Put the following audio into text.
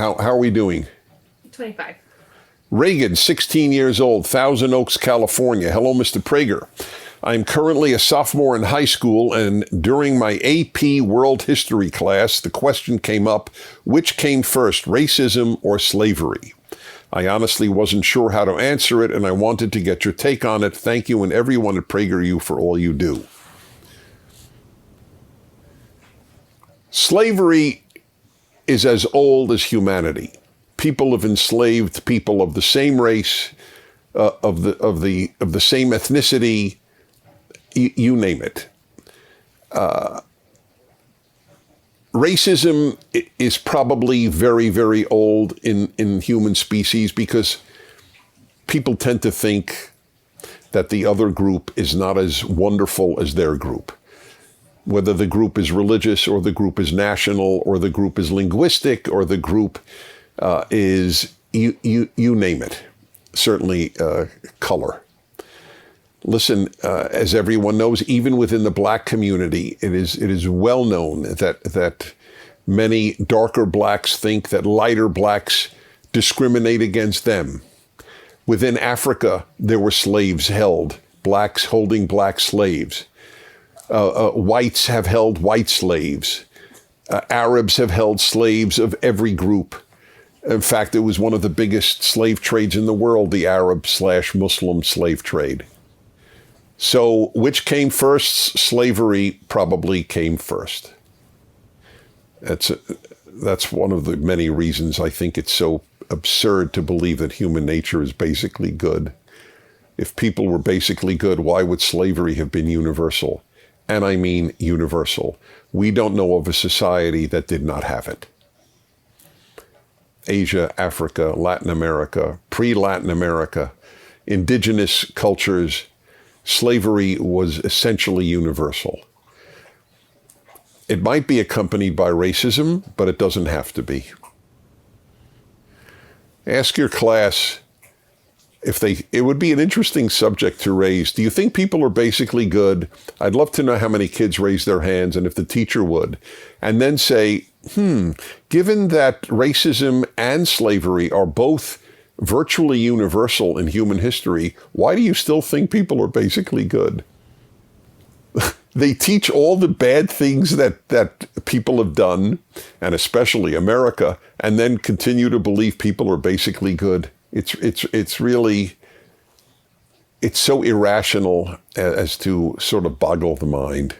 How are we doing? 25. Reagan, 16 years old, Thousand Oaks, California. Hello, Mr. Prager. I'm currently a sophomore in high school, and during my AP World History class, the question came up, which came first, racism or slavery? I honestly wasn't sure how to answer it, and I wanted to get your take on it. Thank you and everyone at PragerU for all you do. Slavery is as old as humanity. People have enslaved people of the same race, of the same ethnicity, you name it. Racism is probably very, very old in human species because people tend to think that the other group is not as wonderful as their group. Whether the group is religious or the group is national or the group is linguistic or the group is, you name it, certainly color. Listen, as everyone knows, even within the black community, it is well known that many darker blacks think that lighter blacks discriminate against them. Within Africa, there were slaves held, blacks holding black slaves. Whites have held white slaves. Arabs have held slaves of every group. In fact, it was one of the biggest slave trades in the world, the Arab/Muslim slave trade. So which came first? Slavery probably came first. That's one of the many reasons I think it's so absurd to believe that human nature is basically good. If people were basically good, why would slavery have been universal? And I mean universal. We don't know of a society that did not have it. Asia, Africa, Latin America, pre-Latin America, indigenous cultures, slavery was essentially universal. It might be accompanied by racism, but it doesn't have to be. Ask your class it would be an interesting subject to raise. Do you think people are basically good? I'd love to know how many kids raise their hands and if the teacher would. And then say, given that racism and slavery are both virtually universal in human history, why do you still think people are basically good? They teach all the bad things that people have done, and especially America, and then continue to believe people are basically good. It's really so irrational as to sort of boggle the mind.